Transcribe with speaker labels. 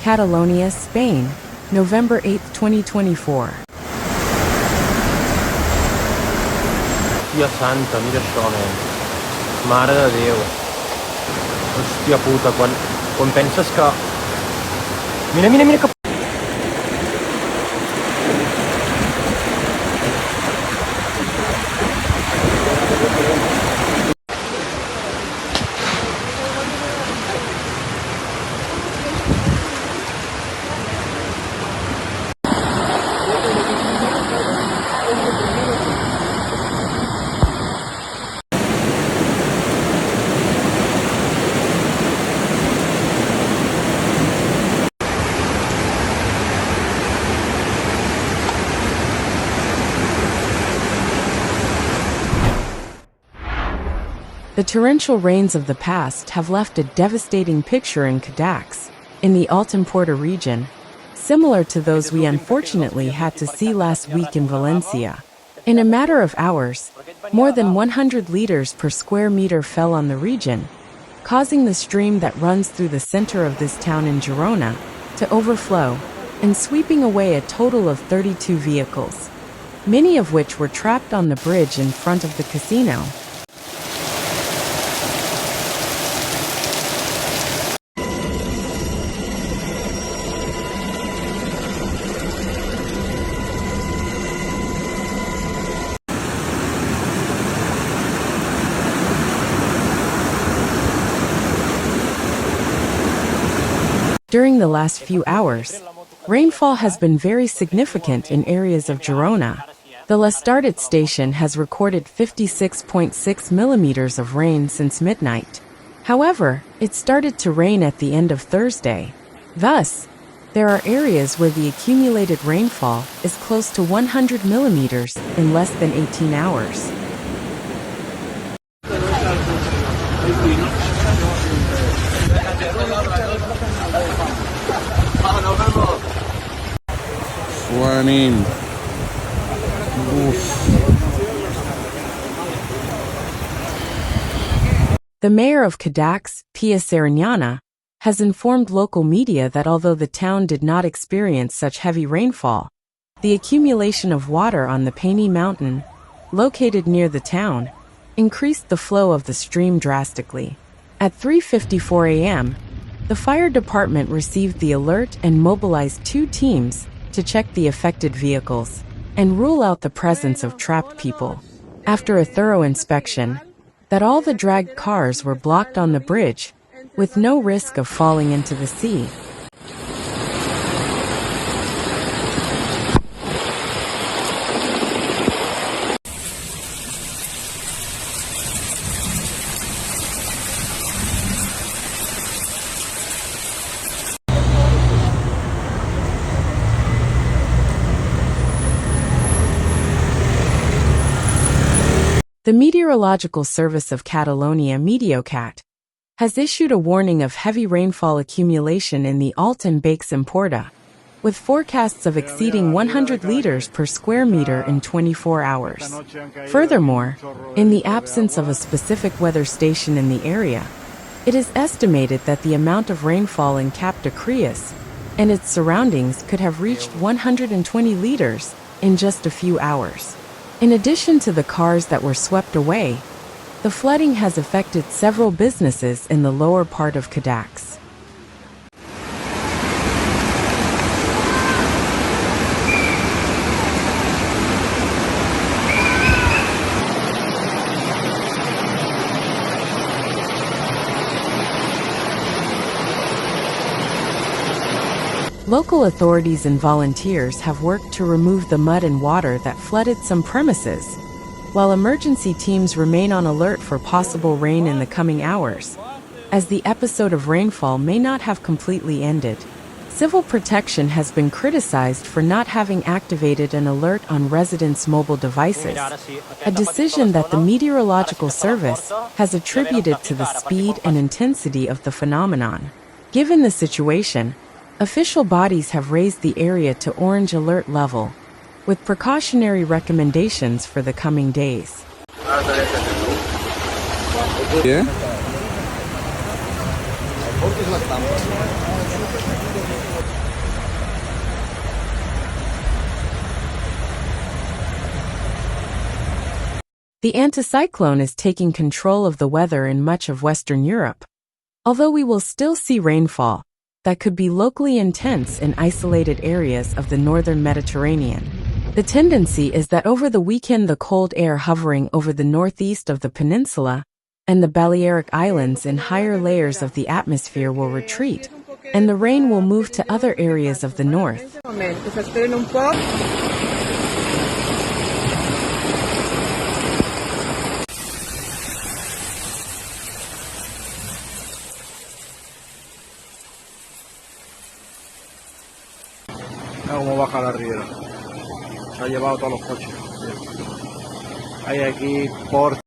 Speaker 1: Catalonia, Spain, November 8, 2024.
Speaker 2: Hòstia santa, mira això, nen. Mare de Déu. Hòstia puta, quan penses que... Mira que...
Speaker 1: The torrential rains of the past have left a devastating picture in Cadaqués, in the Alt Empordà region, similar to those we unfortunately had to see last week in Valencia. In a matter of hours, more than 100 liters per square meter fell on the region, causing the stream that runs through the center of this town in Girona to overflow and sweeping away a total of 32 vehicles, many of which were trapped on the bridge in front of the casino. During the last few hours, rainfall has been very significant in areas of Girona. The L'Estartit station has recorded 56.6 millimeters of rain since midnight. However, it started to rain at the end of Thursday. Thus, there are areas where the accumulated rainfall is close to 100 millimeters in less than 18 hours.
Speaker 3: Warning.
Speaker 1: The mayor of Cadaqués, Pia Sariñana, has informed local media that although the town did not experience such heavy rainfall, the accumulation of water on the Paine Mountain, located near the town, increased the flow of the stream drastically. At 3:54 a.m., the fire department received the alert and mobilized 2 teams to check the affected vehicles and rule out the presence of trapped people. After a thorough inspection, that all the dragged cars were blocked on the bridge, with no risk of falling into the sea. The Meteorological Service of Catalonia, Meteocat, has issued a warning of heavy rainfall accumulation in the Alt Empordà, with forecasts of exceeding 100 liters per square meter in 24 hours. Furthermore, in the absence of a specific weather station in the area, it is estimated that the amount of rainfall in Cadaqués and its surroundings could have reached 120 liters in just a few hours. In addition to the cars that were swept away, the flooding has affected several businesses in the lower part of Cadaqués. Local authorities and volunteers have worked to remove the mud and water that flooded some premises, while emergency teams remain on alert for possible rain in the coming hours, as the episode of rainfall may not have completely ended. Civil Protection has been criticized for not having activated an alert on residents' mobile devices, a decision that the Meteorological Service has attributed to the speed and intensity of the phenomenon. Given the situation, official bodies have raised the area to orange alert level, with precautionary recommendations for the coming days.
Speaker 3: Yeah?
Speaker 1: The anticyclone is taking control of the weather in much of Western Europe. Although we will still see rainfall that could be locally intense in isolated areas of the northern Mediterranean, the tendency is that over the weekend the cold air hovering over the northeast of the peninsula and the Balearic Islands in higher layers of the atmosphere will retreat, and the rain will move to other areas of the north.
Speaker 3: Cómo baja la riera. Se ha llevado todos los coches. Hay aquí por